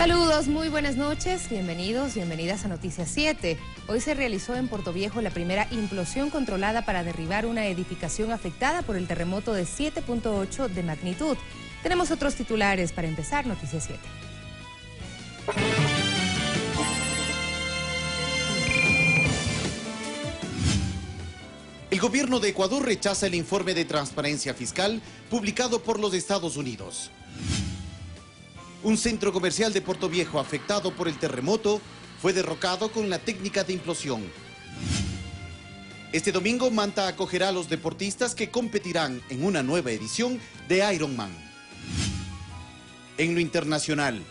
Saludos, muy buenas noches, bienvenidos, bienvenidas a Noticias 7. Hoy se realizó en Portoviejo la primera implosión controlada para derribar una edificación afectada por el terremoto de 7.8 de magnitud. Tenemos otros titulares para empezar Noticias 7. El gobierno de Ecuador rechaza el informe de transparencia fiscal publicado por los Estados Unidos. Un centro comercial de Portoviejo afectado por el terremoto fue derrocado con la técnica de implosión. Este domingo Manta acogerá a los deportistas que competirán en una nueva edición de Ironman. En lo internacional,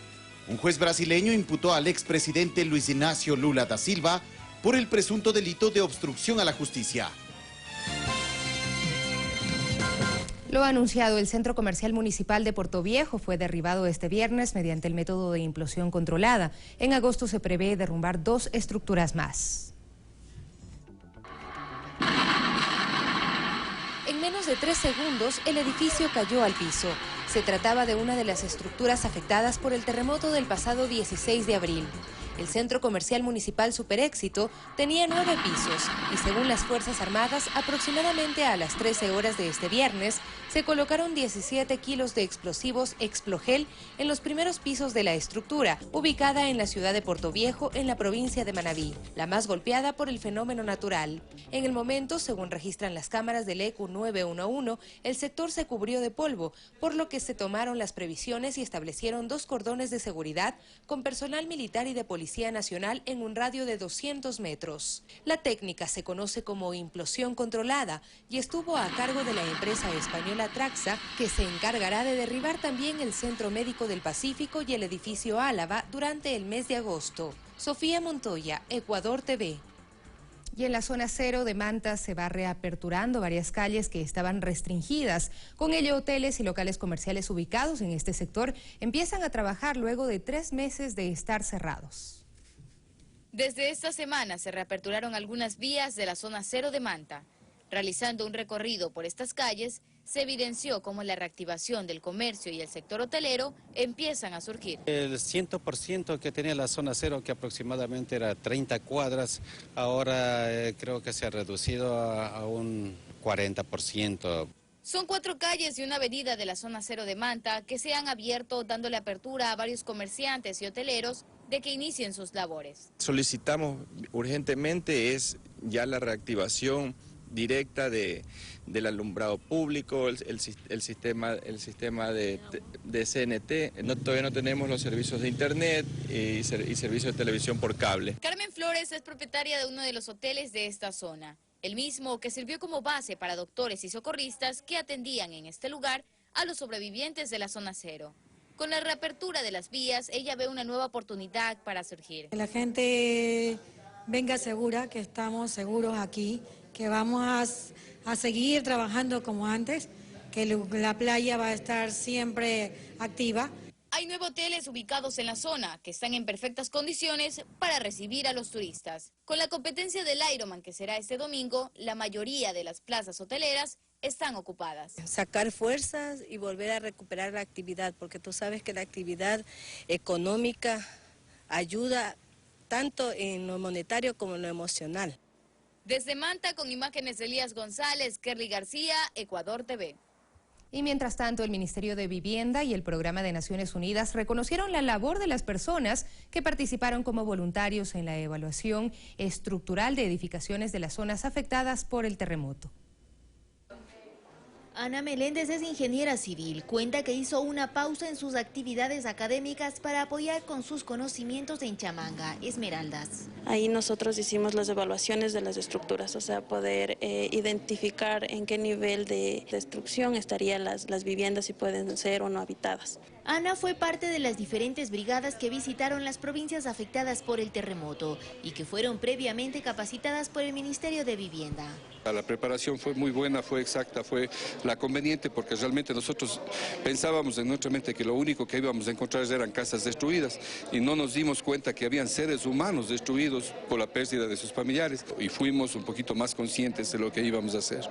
un juez brasileño imputó al expresidente Luis Ignacio Lula da Silva por el presunto delito de obstrucción a la justicia. Lo anunciado, el Centro Comercial Municipal de Portoviejo fue derribado este viernes mediante el método de implosión controlada. En agosto se prevé derrumbar 2 estructuras más. En menos de 3 segundos, el edificio cayó al piso. Se trataba de una de las estructuras afectadas por el terremoto del pasado 16 de abril. El Centro Comercial Municipal Super Éxito tenía 9 pisos y según las Fuerzas Armadas, aproximadamente a las 13 horas de este viernes, se colocaron 17 kilos de explosivos Explogel en los primeros pisos de la estructura, ubicada en la ciudad de Portoviejo, en la provincia de Manabí, la más golpeada por el fenómeno natural. En el momento, según registran las cámaras del ECU 911, el sector se cubrió de polvo, por lo que se tomaron las previsiones y establecieron 2 cordones de seguridad con personal militar y de Policía Nacional en un radio de 200 metros. La técnica se conoce como implosión controlada y estuvo a cargo de la empresa española Traxa, que se encargará de derribar también el Centro Médico del Pacífico y el edificio Álava durante el mes de agosto. Sofía Montoya, Ecuador TV. Y en la zona 0 de Manta se va reaperturando varias calles que estaban restringidas. Con ello, hoteles y locales comerciales ubicados en este sector empiezan a trabajar luego de 3 meses de estar cerrados. Desde esta semana se reaperturaron algunas vías de la zona 0 de Manta. Realizando un recorrido por estas calles, se evidenció cómo la reactivación del comercio y el sector hotelero empiezan a surgir. El 100% que tenía la zona 0, que aproximadamente era 30 cuadras, ahora creo que se ha reducido a un 40%. Son 4 calles y una avenida de la zona 0 de Manta que se han abierto, dándole apertura a varios comerciantes y hoteleros de que inicien sus labores. Solicitamos urgentemente ya la reactivación directa del alumbrado público, el sistema de CNT. Todavía no tenemos los servicios de internet y servicios de televisión por cable. Carmen Flores es propietaria de uno de los hoteles de esta zona, el mismo que sirvió como base para doctores y socorristas que atendían en este lugar a los sobrevivientes de la zona 0. Con la reapertura de las vías, ella ve una nueva oportunidad para surgir. La gente venga segura, que estamos seguros aquí, que vamos a seguir trabajando como antes, que la playa va a estar siempre activa. Hay 9 hoteles ubicados en la zona que están en perfectas condiciones para recibir a los turistas. Con la competencia del Ironman que será este domingo, la mayoría de las plazas hoteleras están ocupadas. Sacar fuerzas y volver a recuperar la actividad, porque tú sabes que la actividad económica ayuda tanto en lo monetario como en lo emocional. Desde Manta, con imágenes de Elías González, Kerly García, Ecuador TV. Y mientras tanto, el Ministerio de Vivienda y el Programa de Naciones Unidas reconocieron la labor de las personas que participaron como voluntarios en la evaluación estructural de edificaciones de las zonas afectadas por el terremoto. Ana Meléndez es ingeniera civil. Cuenta que hizo una pausa en sus actividades académicas para apoyar con sus conocimientos en Chamanga, Esmeraldas. Ahí nosotros hicimos las evaluaciones de las estructuras, o sea, poder identificar en qué nivel de destrucción estarían las viviendas, si pueden ser o no habitadas. Ana fue parte de las diferentes brigadas que visitaron las provincias afectadas por el terremoto y que fueron previamente capacitadas por el Ministerio de Vivienda. La preparación fue muy buena, fue exacta, fue la conveniente, porque realmente nosotros pensábamos en nuestra mente que lo único que íbamos a encontrar eran casas destruidas y no nos dimos cuenta que habían seres humanos destruidos por la pérdida de sus familiares y fuimos un poquito más conscientes de lo que íbamos a hacer.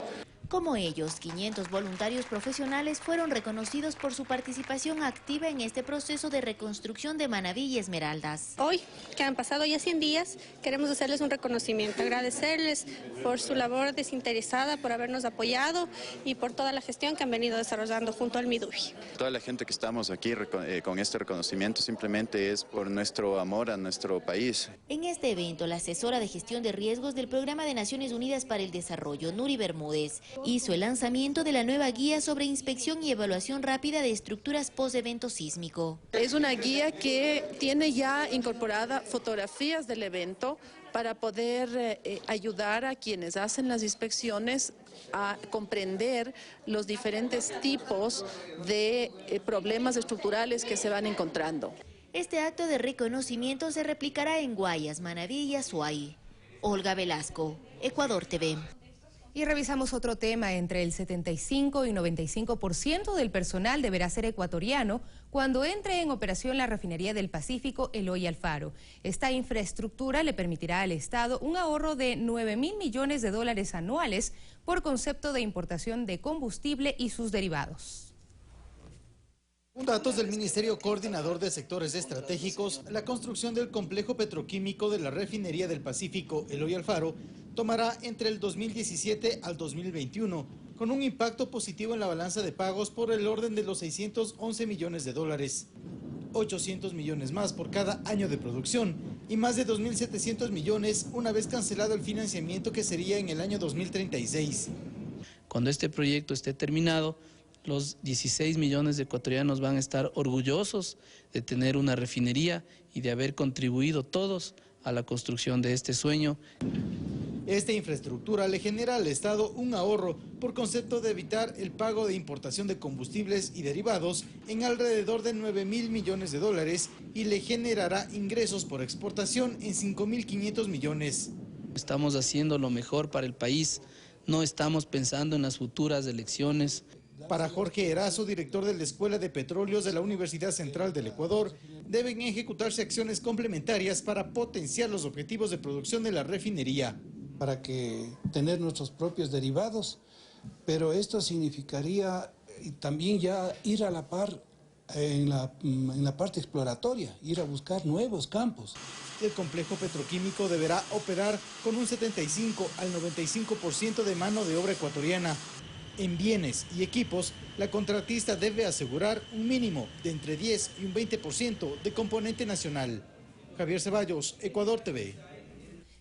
Como ellos, 500 voluntarios profesionales fueron reconocidos por su participación activa en este proceso de reconstrucción de Manabí y Esmeraldas. Hoy, que han pasado ya 100 días, queremos hacerles un reconocimiento, agradecerles por su labor desinteresada, por habernos apoyado y por toda la gestión que han venido desarrollando junto al MIDUBI. Toda la gente que estamos aquí con este reconocimiento simplemente es por nuestro amor a nuestro país. En este evento, la asesora de gestión de riesgos del Programa de Naciones Unidas para el Desarrollo, Nuri Bermúdez, hizo el lanzamiento de la nueva guía sobre inspección y evaluación rápida de estructuras post-evento sísmico. Es una guía que tiene ya incorporada fotografías del evento para poder ayudar a quienes hacen las inspecciones a comprender los diferentes tipos de problemas estructurales que se van encontrando. Este acto de reconocimiento se replicará en Guayas, Manabí y Azuay. Olga Velasco, Ecuador TV. Y revisamos otro tema. Entre el 75 y 95% del personal deberá ser ecuatoriano cuando entre en operación la refinería del Pacífico Eloy Alfaro. Esta infraestructura le permitirá al Estado un ahorro de 9.000 millones de dólares anuales por concepto de importación de combustible y sus derivados. Con datos del Ministerio Coordinador de Sectores Estratégicos, la construcción del complejo petroquímico de la refinería del Pacífico Eloy Alfaro tomará entre el 2017 al 2021, con un impacto positivo en la balanza de pagos por el orden de los 611 millones de dólares. 800 millones más por cada año de producción y más de 2.700 millones una vez cancelado el financiamiento, que sería en el año 2036. Cuando este proyecto esté terminado, los 16 millones de ecuatorianos van a estar orgullosos de tener una refinería y de haber contribuido todos a la construcción de este sueño. Esta infraestructura le genera al Estado un ahorro por concepto de evitar el pago de importación de combustibles y derivados en alrededor de 9.000 millones de dólares y le generará ingresos por exportación en 5.500 millones. Estamos haciendo lo mejor para el país, no estamos pensando en las futuras elecciones. Para Jorge Erazo, director de la Escuela de Petróleos de la Universidad Central del Ecuador, deben ejecutarse acciones complementarias para potenciar los objetivos de producción de la refinería. Para que tener nuestros propios derivados, pero esto significaría también ya ir a la par en la parte exploratoria, ir a buscar nuevos campos. El complejo petroquímico deberá operar con un 75 al 95% de mano de obra ecuatoriana. En bienes y equipos, la contratista debe asegurar un mínimo de entre 10 y un 20% de componente nacional. Javier Ceballos, Ecuador TV.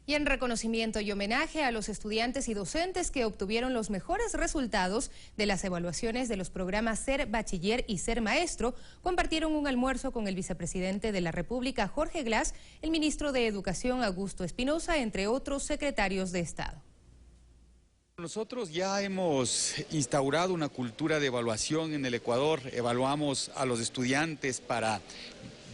Y en reconocimiento y homenaje a los estudiantes y docentes que obtuvieron los mejores resultados de las evaluaciones de los programas Ser Bachiller y Ser Maestro, compartieron un almuerzo con el vicepresidente de la República, Jorge Glass, el ministro de Educación, Augusto Espinosa, entre otros secretarios de Estado. Nosotros ya hemos instaurado una cultura de evaluación en el Ecuador. Evaluamos a los estudiantes para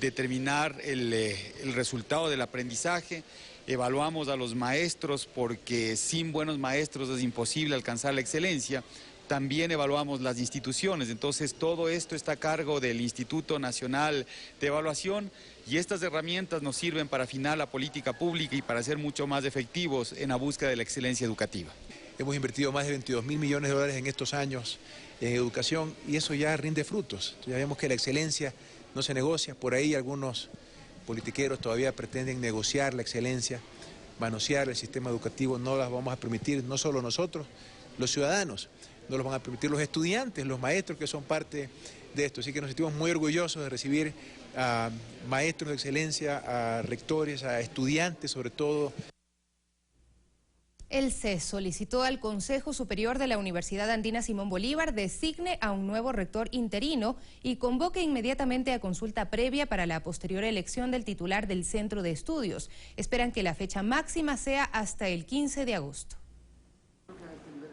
determinar el resultado del aprendizaje. Evaluamos a los maestros porque sin buenos maestros es imposible alcanzar la excelencia. También evaluamos las instituciones, entonces todo esto está a cargo del Instituto Nacional de Evaluación y estas herramientas nos sirven para afinar la política pública y para ser mucho más efectivos en la búsqueda de la excelencia educativa. Hemos invertido más de 22.000 millones de dólares en estos años en educación y eso ya rinde frutos. Ya vemos que la excelencia no se negocia, por ahí algunos politiqueros todavía pretenden negociar la excelencia, manosear el sistema educativo, no las vamos a permitir, no solo nosotros, los ciudadanos, no los van a permitir los estudiantes, los maestros que son parte de esto. Así que nos sentimos muy orgullosos de recibir a maestros de excelencia, a rectores, a estudiantes sobre todo. El CES solicitó al Consejo Superior de la Universidad Andina Simón Bolívar designe a un nuevo rector interino y convoque inmediatamente a consulta previa para la posterior elección del titular del centro de estudios. Esperan que la fecha máxima sea hasta el 15 de agosto.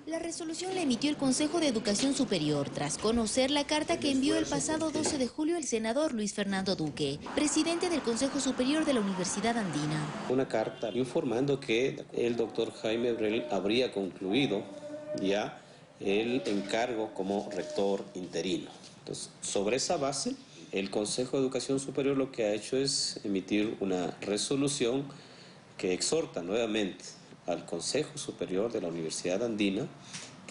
La resolución la emitió el Consejo de Educación Superior tras conocer la carta que envió el pasado 12 de julio el senador Luis Fernando Duque, presidente del Consejo Superior de la Universidad Andina. Una carta informando que el doctor Jaime Brel habría concluido ya el encargo como rector interino. Entonces, sobre esa base, el Consejo de Educación Superior lo que ha hecho es emitir una resolución que exhorta nuevamente al Consejo Superior de la Universidad Andina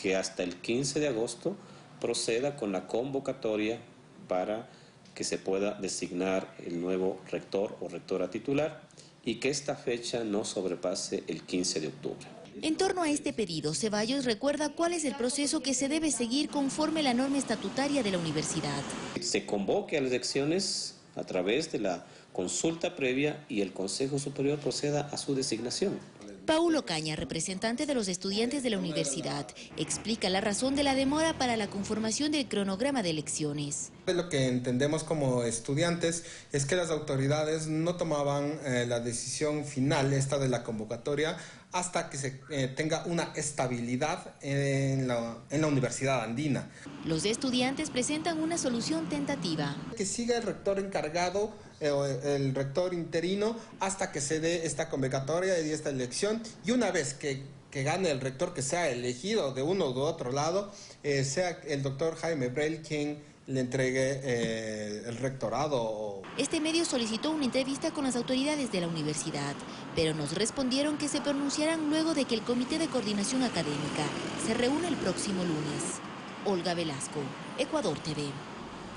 que hasta el 15 de agosto proceda con la convocatoria para que se pueda designar el nuevo rector o rectora titular y que esta fecha no sobrepase el 15 de octubre. En torno a este pedido, Ceballos recuerda cuál es el proceso que se debe seguir conforme la norma estatutaria de la universidad. Se convoque a las elecciones a través de la consulta previa y el Consejo Superior proceda a su designación. Paulo Caña, representante de los estudiantes de la universidad, explica la razón de la demora para la conformación del cronograma de elecciones. Lo que entendemos como estudiantes es que las autoridades no tomaban la decisión final esta de la convocatoria hasta que se tenga una estabilidad en la Universidad Andina. Los estudiantes presentan una solución tentativa. Que siga el rector encargado, el rector interino, hasta que se dé esta convocatoria y esta elección, y una vez que gane el rector que sea elegido de uno u otro lado, sea el doctor Jaime Brel quien le entregue el rectorado. Este medio solicitó una entrevista con las autoridades de la universidad, pero nos respondieron que se pronunciarán luego de que el Comité de Coordinación Académica se reúna el próximo lunes. Olga Velasco, Ecuador TV.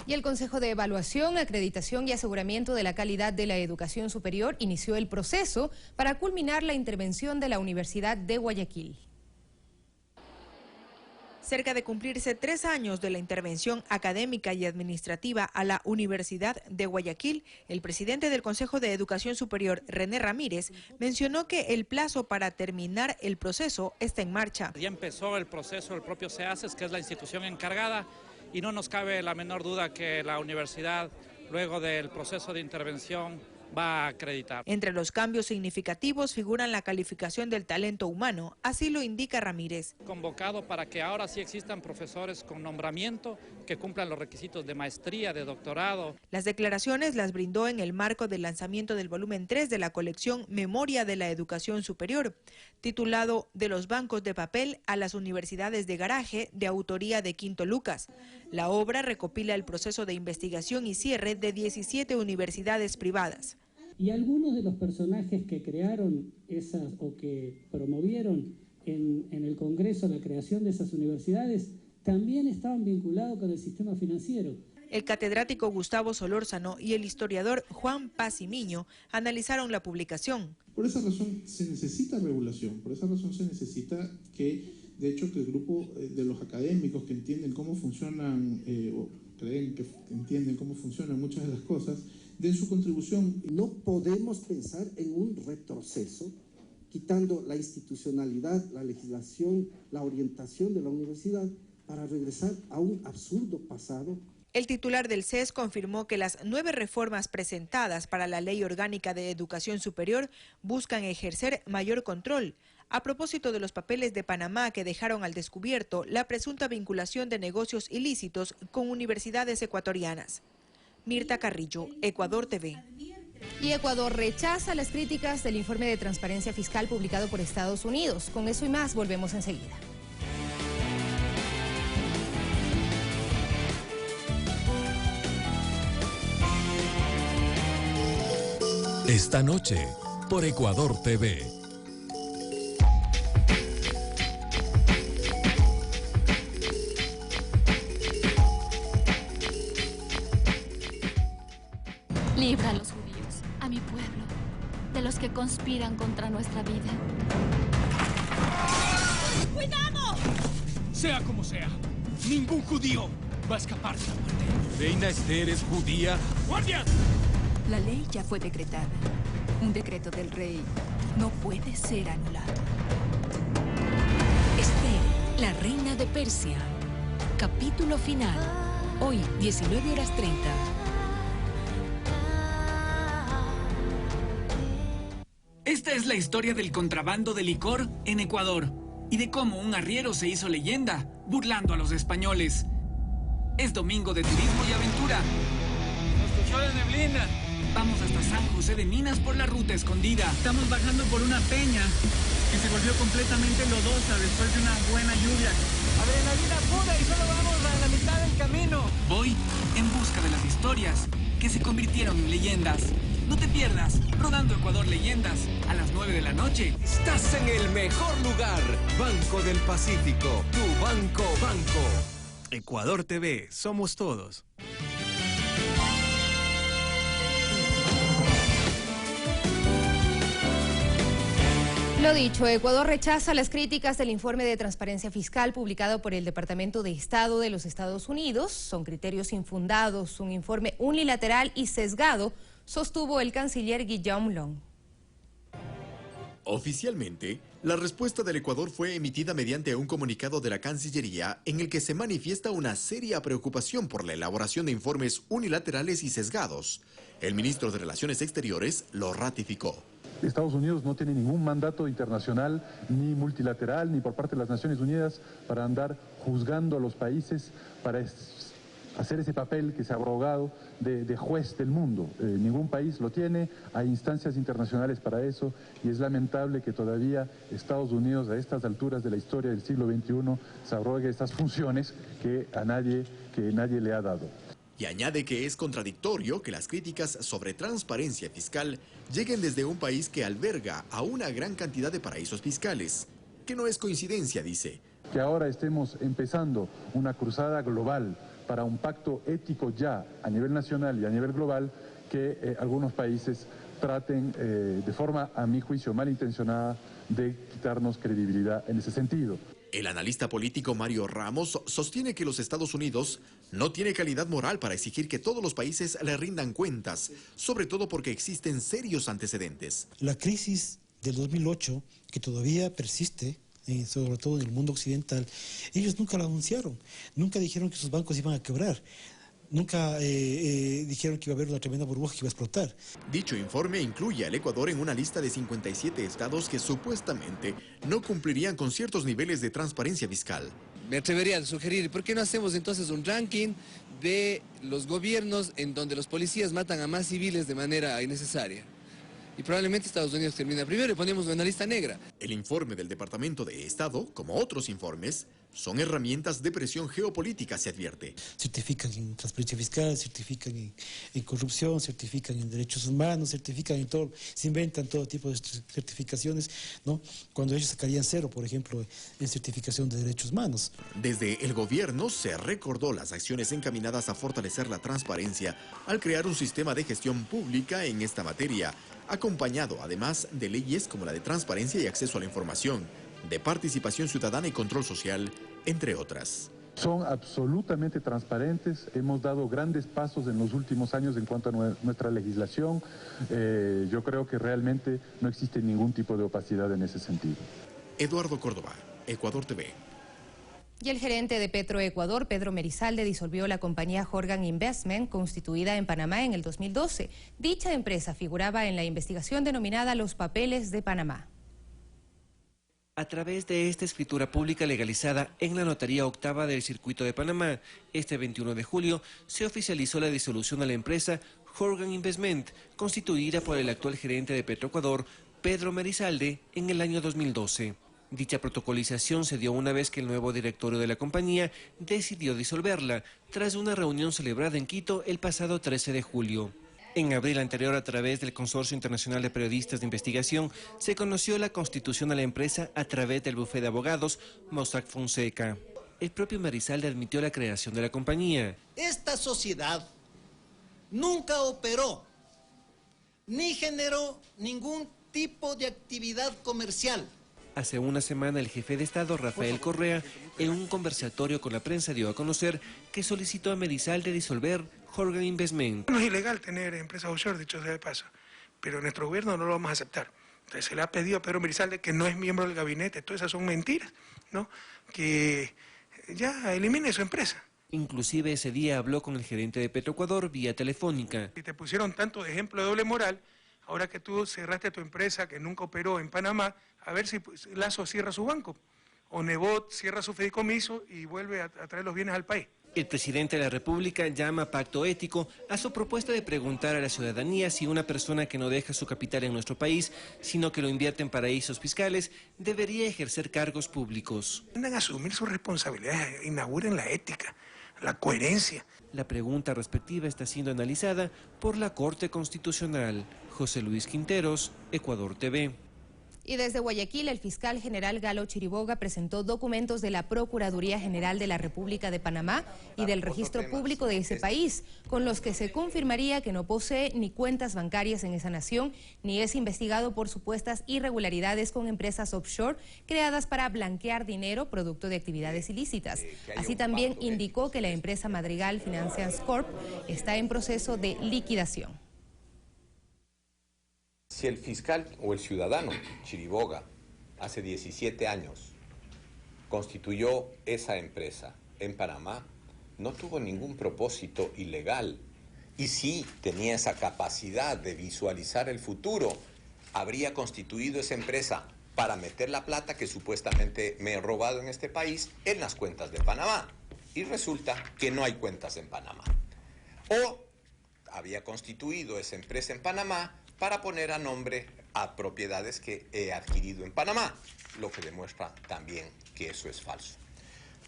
Y el Consejo de Evaluación, Acreditación y Aseguramiento de la Calidad de la Educación Superior inició el proceso para culminar la intervención de la Universidad de Guayaquil. Cerca de cumplirse 3 años de la intervención académica y administrativa a la Universidad de Guayaquil, el presidente del Consejo de Educación Superior, René Ramírez, mencionó que el plazo para terminar el proceso está en marcha. Ya empezó el proceso, el propio CEACES, que es la institución encargada, y no nos cabe la menor duda que la universidad, luego del proceso de intervención, va a acreditar. Entre los cambios significativos figuran la calificación del talento humano, así lo indica Ramírez. Convocado para que ahora sí existan profesores con nombramiento que cumplan los requisitos de maestría, de doctorado. Las declaraciones las brindó en el marco del lanzamiento del volumen 3 de la colección Memoria de la Educación Superior, titulado De los bancos de papel a las universidades de garaje, de autoría de Quinto Lucas. La obra recopila el proceso de investigación y cierre de 17 universidades privadas. Y algunos de los personajes que crearon esas o que promovieron en el Congreso la creación de esas universidades también estaban vinculados con el sistema financiero. El catedrático Gustavo Solórzano y el historiador Juan Pacimiño analizaron la publicación. Por esa razón se necesita regulación, por esa razón se necesita que, de hecho, que el grupo de los académicos que entienden cómo funcionan o creen que entienden cómo funcionan muchas de las cosas, den su contribución. No podemos pensar en un retroceso, quitando la institucionalidad, la legislación, la orientación de la universidad, para regresar a un absurdo pasado. El titular del CES confirmó que las 9 reformas presentadas para la Ley Orgánica de Educación Superior buscan ejercer mayor control, a propósito de los papeles de Panamá que dejaron al descubierto la presunta vinculación de negocios ilícitos con universidades ecuatorianas. Mirta Carrillo, Ecuador TV. Y Ecuador rechaza las críticas del informe de transparencia fiscal publicado por Estados Unidos. Con eso y más, volvemos enseguida. Esta noche, por Ecuador TV. Libra a los judíos, a mi pueblo, de los que conspiran contra nuestra vida. ¡Cuidado! Sea como sea, ningún judío va a escapar de la muerte. Reina Esther es judía. ¡Guardias! La ley ya fue decretada. Un decreto del rey no puede ser anulado. Esther, la reina de Persia. Capítulo final. Hoy, 19:30. Esta es la historia del contrabando de licor en Ecuador y de cómo un arriero se hizo leyenda burlando a los españoles. Es domingo de turismo y aventura. Nos cogió la neblina. Vamos hasta San José de Minas por la ruta escondida. Estamos bajando por una peña que se volvió completamente lodosa después de una buena lluvia. Adrenalina pura y solo vamos a la mitad del camino. Voy en busca de las historias que se convirtieron en leyendas. No te pierdas Rodando Ecuador Leyendas a las 9 de la noche. Estás en el mejor lugar. Banco del Pacífico, tu banco. Ecuador TV, somos todos. Lo dicho, Ecuador rechaza las críticas del informe de transparencia fiscal publicado por el Departamento de Estado de los Estados Unidos. Son criterios infundados, un informe unilateral y sesgado, sostuvo el canciller Guillaume Long. Oficialmente, la respuesta del Ecuador fue emitida mediante un comunicado de la Cancillería en el que se manifiesta una seria preocupación por la elaboración de informes unilaterales y sesgados. El ministro de Relaciones Exteriores lo ratificó. Estados Unidos no tiene ningún mandato internacional, ni multilateral, ni por parte de las Naciones Unidas para andar juzgando a los países, para hacer ese papel que se ha abrogado de juez del mundo. Ningún país lo tiene, hay instancias internacionales para eso y es lamentable que todavía Estados Unidos a estas alturas de la historia del siglo XXI se abrogue estas funciones que nadie le ha dado. Y añade que es contradictorio que las críticas sobre transparencia fiscal lleguen desde un país que alberga a una gran cantidad de paraísos fiscales. Que no es coincidencia, dice. Que ahora estemos empezando una cruzada global para un pacto ético ya a nivel nacional y a nivel global, que algunos países traten de forma, a mi juicio, malintencionada de quitarnos credibilidad en ese sentido. El analista político Mario Ramos sostiene que los Estados Unidos no tiene calidad moral para exigir que todos los países le rindan cuentas, sobre todo porque existen serios antecedentes. La crisis del 2008, que todavía persiste, sobre todo en el mundo occidental, ellos nunca lo anunciaron, nunca dijeron que sus bancos iban a quebrar. Nunca dijeron que iba a haber una tremenda burbuja que iba a explotar. Dicho informe incluye al Ecuador en una lista de 57 estados que supuestamente no cumplirían con ciertos niveles de transparencia fiscal. Me atrevería a sugerir, ¿por qué no hacemos entonces un ranking de los gobiernos en donde los policías matan a más civiles de manera innecesaria? Y probablemente Estados Unidos termina primero y ponemos una lista negra. El informe del Departamento de Estado, como otros informes, son herramientas de presión geopolítica, se advierte. Certifican en transparencia fiscal, certifican en corrupción, certifican en derechos humanos, certifican en todo, se inventan todo tipo de certificaciones, ¿no? Cuando ellos sacarían 0, por ejemplo, en certificación de derechos humanos. Desde el gobierno se recordó las acciones encaminadas a fortalecer la transparencia al crear un sistema de gestión pública en esta materia, acompañado además de leyes como la de transparencia y acceso a la información, de participación ciudadana y control social, entre otras. Son absolutamente transparentes, hemos dado grandes pasos en los últimos años en cuanto a nuestra legislación. Yo creo que realmente no existe ningún tipo de opacidad en ese sentido. Eduardo Córdoba, Ecuador TV. Y el gerente de Petroecuador, Pedro Merizalde, disolvió la compañía Horgan Investment, constituida en Panamá en el 2012. Dicha empresa figuraba en la investigación denominada Los Papeles de Panamá. A través de esta escritura pública legalizada en la Notaría Octava del Circuito de Panamá, este 21 de julio se oficializó la disolución de la empresa Horgan Investment, constituida por el actual gerente de Petroecuador, Pedro Merizalde, en el año 2012. Dicha protocolización se dio una vez que el nuevo directorio de la compañía decidió disolverla, tras una reunión celebrada en Quito el pasado 13 de julio. En abril anterior, a través del Consorcio Internacional de Periodistas de Investigación, se conoció la constitución de la empresa a través del bufete de abogados Mossack Fonseca. El propio Merizalde admitió la creación de la compañía. Esta sociedad nunca operó ni generó ningún tipo de actividad comercial. Hace una semana, el jefe de Estado, Rafael Correa, en un conversatorio con la prensa dio a conocer que solicitó a Merizalde disolver Horgan Investment. No es ilegal tener empresas offshore, dicho sea de paso, pero nuestro gobierno no lo vamos a aceptar. Entonces se le ha pedido a Pedro Merizalde, que no es miembro del gabinete, todas esas son mentiras, ¿no? Que ya elimine su empresa. Inclusive ese día habló con el gerente de Petroecuador vía telefónica. Si te pusieron tanto de ejemplo de doble moral, ahora que tú cerraste tu empresa que nunca operó en Panamá, a ver si Lazo cierra su banco, o Nebot cierra su fideicomiso y vuelve a traer los bienes al país. El presidente de la República llama pacto ético a su propuesta de preguntar a la ciudadanía si una persona que no deja su capital en nuestro país, sino que lo invierte en paraísos fiscales, debería ejercer cargos públicos. Tienden a asumir sus responsabilidades, inauguren la ética, la coherencia. La pregunta respectiva está siendo analizada por la Corte Constitucional. José Luis Quinteros, Ecuador TV. Y desde Guayaquil, el fiscal general Galo Chiriboga presentó documentos de la Procuraduría General de la República de Panamá y del registro público de ese país, con los que se confirmaría que no posee ni cuentas bancarias en esa nación, ni es investigado por supuestas irregularidades con empresas offshore creadas para blanquear dinero producto de actividades ilícitas. Así también indicó que la empresa Madrigal Financial Corp está en proceso de liquidación. Si el fiscal o el ciudadano Chiriboga hace 17 años constituyó esa empresa en Panamá, no tuvo ningún propósito ilegal y sí tenía esa capacidad de visualizar el futuro, habría constituido esa empresa para meter la plata que supuestamente me he robado en este país en las cuentas de Panamá. Y resulta que no hay cuentas en Panamá. O había constituido esa empresa en Panamá para poner a nombre a propiedades que he adquirido en Panamá, lo que demuestra también que eso es falso.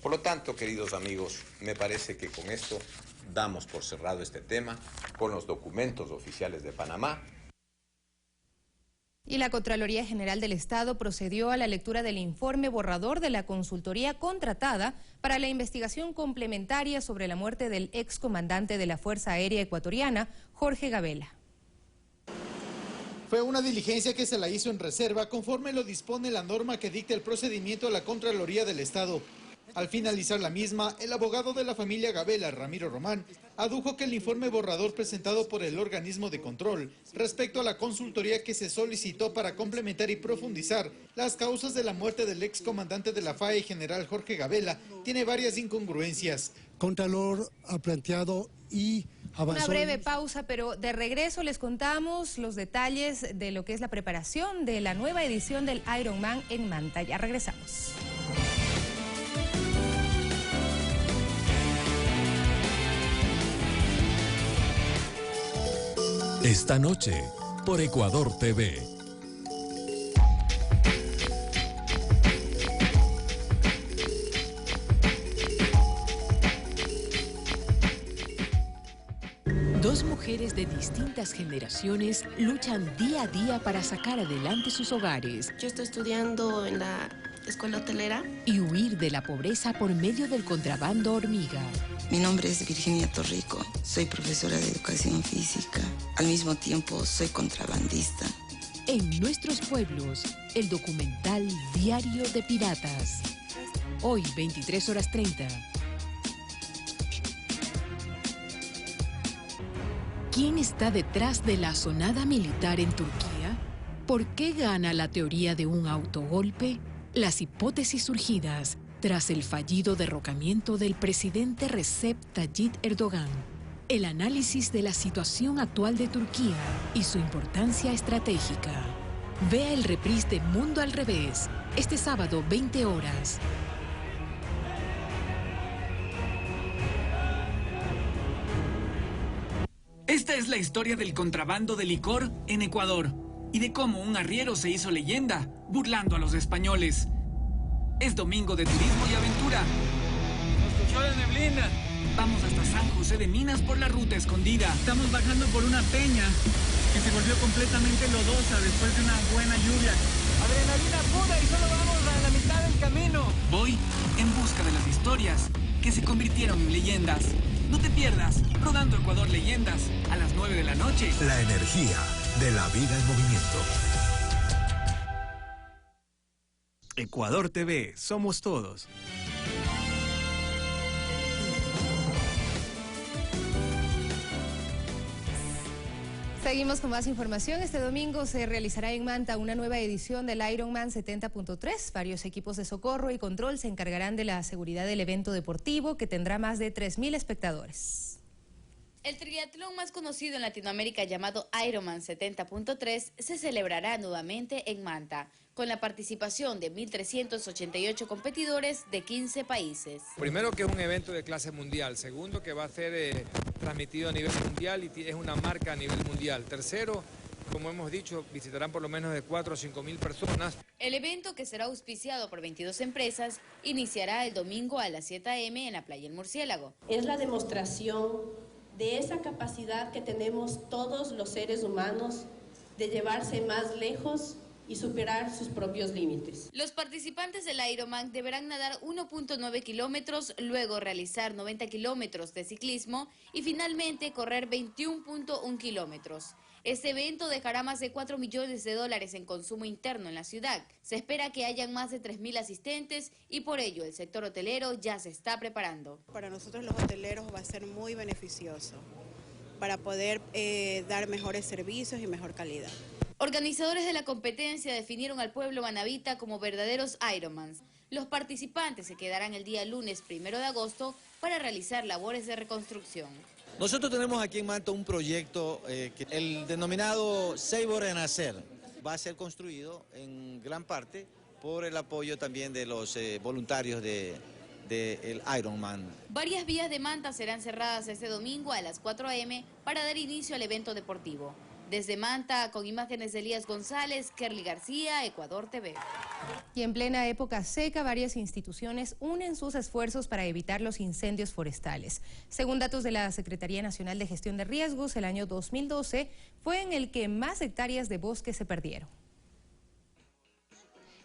Por lo tanto, queridos amigos, me parece que con esto damos por cerrado este tema, con los documentos oficiales de Panamá. Y la Contraloría General del Estado procedió a la lectura del informe borrador de la consultoría contratada para la investigación complementaria sobre la muerte del excomandante de la Fuerza Aérea Ecuatoriana, Jorge Gabela. Fue una diligencia que se la hizo en reserva conforme lo dispone la norma que dicta el procedimiento a la Contraloría del Estado. Al finalizar la misma, el abogado de la familia Gabela, Ramiro Román, adujo que el informe borrador presentado por el organismo de control respecto a la consultoría que se solicitó para complementar y profundizar las causas de la muerte del excomandante de la FAE, general Jorge Gabela, tiene varias incongruencias. Contralor ha planteado y avanzó. Una breve pausa, pero de regreso les contamos los detalles de lo que es la preparación de la nueva edición del Ironman en Manta. Ya regresamos. Esta noche, por Ecuador TV. Dos mujeres de distintas generaciones luchan día a día para sacar adelante sus hogares. Yo estoy estudiando en la escuela hotelera. Y huir de la pobreza por medio del contrabando hormiga. Mi nombre es Virginia Torrico, soy profesora de educación física. Al mismo tiempo soy contrabandista. En nuestros pueblos, el documental Diario de Piratas. Hoy, 23:30. ¿Quién está detrás de la asonada militar en Turquía? ¿Por qué gana la teoría de un autogolpe? Las hipótesis surgidas tras el fallido derrocamiento del presidente Recep Tayyip Erdogan. El análisis de la situación actual de Turquía y su importancia estratégica. Vea el reprise de Mundo al Revés, este sábado, 20 horas. Esta es la historia del contrabando de licor en Ecuador y de cómo un arriero se hizo leyenda burlando a los españoles. Es domingo de turismo y aventura. Nos cogió la neblina. Vamos hasta San José de Minas por la ruta escondida. Estamos bajando por una peña que se volvió completamente lodosa después de una buena lluvia. Adrenalina pura y solo vamos a la mitad del camino. Voy en busca de las historias que se convirtieron en leyendas. No te pierdas Rodando Ecuador Leyendas a las 9 de la noche. La energía de la vida en movimiento. Ecuador TV, somos todos. Seguimos con más información. Este domingo se realizará en Manta una nueva edición del Ironman 70.3. Varios equipos de socorro y control se encargarán de la seguridad del evento deportivo, que tendrá más de 3.000 espectadores. El triatlón más conocido en Latinoamérica, llamado Ironman 70.3, se celebrará nuevamente en Manta, con la participación de 1.388 competidores de 15 países. Primero, que es un evento de clase mundial. Segundo, que va a ser transmitido a nivel mundial y es una marca a nivel mundial. Tercero, Como hemos dicho, visitarán por lo menos de 4 o 5 mil personas. El evento, que será auspiciado por 22 empresas, iniciará el domingo a las 7 a.m. en la playa El Murciélago. Es la demostración de esa capacidad que tenemos todos los seres humanos de llevarse más lejos y superar sus propios límites. Los participantes del Ironman deberán nadar 1.9 kilómetros, luego realizar 90 kilómetros de ciclismo y finalmente correr 21.1 kilómetros. Este evento dejará más de $4 millones en consumo interno en la ciudad. Se espera que hayan más de 3.000 asistentes y por ello el sector hotelero ya se está preparando. Para nosotros los hoteleros va a ser muy beneficioso para poder dar mejores servicios y mejor calidad. Organizadores de la competencia definieron al pueblo manabita como verdaderos Ironmans. Los participantes se quedarán el día lunes 1 de agosto para realizar labores de reconstrucción. Nosotros tenemos aquí en Manta un proyecto, el denominado Seibo Renacer. Va a ser construido en gran parte por el apoyo también de los voluntarios del Ironman. Varias vías de Manta serán cerradas este domingo a las 4 a.m. para dar inicio al evento deportivo. Desde Manta, con imágenes de Elías González, Kerly García, Ecuador TV. Y en plena época seca, varias instituciones unen sus esfuerzos para evitar los incendios forestales. Según datos de la Secretaría Nacional de Gestión de Riesgos, el año 2012 fue en el que más hectáreas de bosque se perdieron.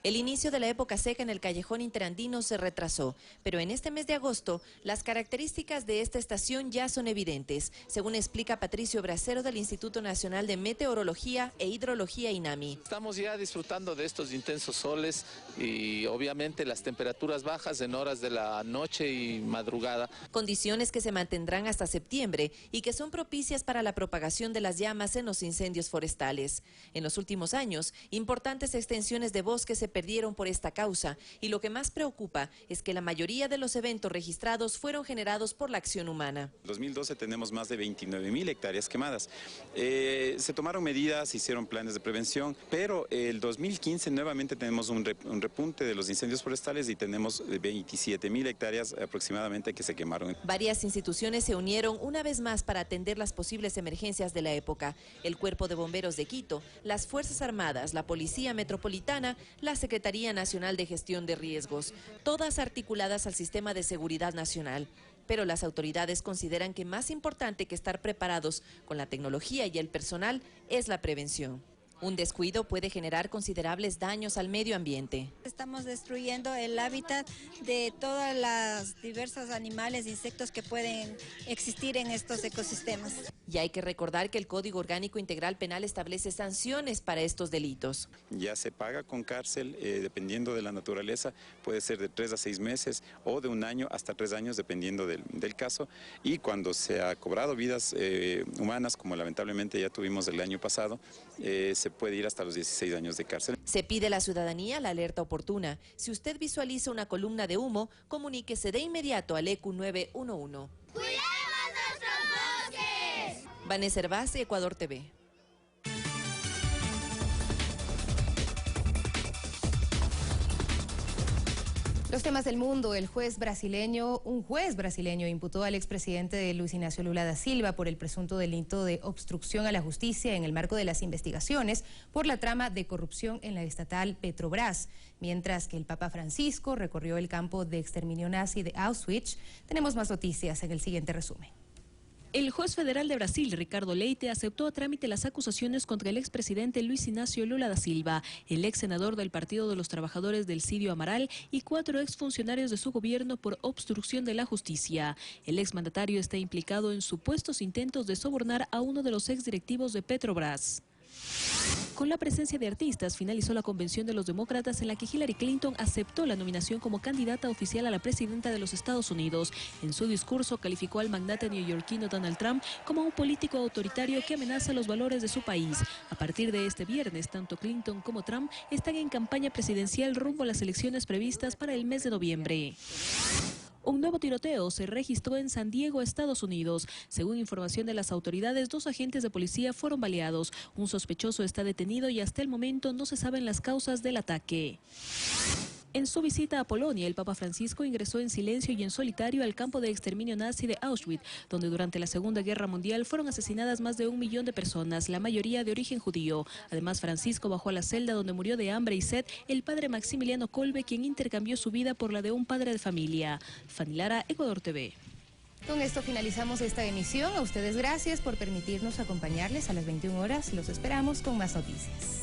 El inicio de la época seca en el callejón interandino se retrasó, pero en este mes de agosto las características de esta estación ya son evidentes, según explica Patricio Bracero del Instituto Nacional de Meteorología e Hidrología INAMI. Estamos ya disfrutando de estos intensos soles y obviamente las temperaturas bajas en horas de la noche y madrugada. Condiciones que se mantendrán hasta septiembre y que son propicias para la propagación de las llamas en los incendios forestales. En los últimos años, importantes extensiones de bosque se perdieron por esta causa y lo que más preocupa es que la mayoría de los eventos registrados fueron generados por la acción humana. En 2012 tenemos más de 29.000 hectáreas quemadas. Se tomaron medidas, hicieron planes de prevención, pero el 2015 nuevamente tenemos un repunte de los incendios forestales y tenemos 27.000 hectáreas aproximadamente que se quemaron. Varias instituciones se unieron una vez más para atender las posibles emergencias de la época. El Cuerpo de Bomberos de Quito, las Fuerzas Armadas, la Policía Metropolitana, la Secretaría Nacional de Gestión de Riesgos, todas articuladas al Sistema de Seguridad Nacional. Pero las autoridades consideran que más importante que estar preparados con la tecnología y el personal es la prevención. Un descuido puede generar considerables daños al medio ambiente. Estamos destruyendo el hábitat de todos los diversos animales e insectos que pueden existir en estos ecosistemas. Y hay que recordar que el Código Orgánico Integral Penal establece sanciones para estos delitos. Ya se paga con cárcel, dependiendo de la naturaleza, puede ser de 3 a 6 meses o de 1 año hasta 3 años, dependiendo del caso. Y cuando se ha cobrado vidas humanas, como lamentablemente ya tuvimos el año pasado, se puede ir hasta los 16 años de cárcel. Se pide a la ciudadanía la alerta oportuna. Si usted visualiza una columna de humo, comuníquese de inmediato al EQ 911. ¡Cuidemos nuestros bosques! Vanessa Hervás, Ecuador TV. Los temas del mundo. Un juez brasileño imputó al expresidente Luis Ignacio Lula da Silva por el presunto delito de obstrucción a la justicia en el marco de las investigaciones por la trama de corrupción en la estatal Petrobras. Mientras que el Papa Francisco recorrió el campo de exterminio nazi de Auschwitz. Tenemos más noticias en el siguiente resumen. El juez federal de Brasil, Ricardo Leite, aceptó a trámite las acusaciones contra el expresidente Luis Ignacio Lula da Silva, el ex senador del Partido de los Trabajadores del Cidio Amaral y 4 exfuncionarios de su gobierno por obstrucción de la justicia. El exmandatario está implicado en supuestos intentos de sobornar a uno de los exdirectivos de Petrobras. Con la presencia de artistas, finalizó la convención de los demócratas en la que Hillary Clinton aceptó la nominación como candidata oficial a la presidenta de los Estados Unidos. En su discurso calificó al magnate neoyorquino Donald Trump como un político autoritario que amenaza los valores de su país. A partir de este viernes, tanto Clinton como Trump están en campaña presidencial rumbo a las elecciones previstas para el mes de noviembre. Un nuevo tiroteo se registró en San Diego, Estados Unidos. Según información de las autoridades, 2 agentes de policía fueron baleados. Un sospechoso está detenido y hasta el momento no se saben las causas del ataque. En su visita a Polonia, el Papa Francisco ingresó en silencio y en solitario al campo de exterminio nazi de Auschwitz, donde durante la Segunda Guerra Mundial fueron asesinadas más de 1 millón de personas, la mayoría de origen judío. Además, Francisco bajó a la celda donde murió de hambre y sed el padre Maximiliano Kolbe, quien intercambió su vida por la de un padre de familia. Fanny Lara, Ecuador TV. Con esto finalizamos esta emisión. A ustedes gracias por permitirnos acompañarles a las 21 horas. Los esperamos con más noticias.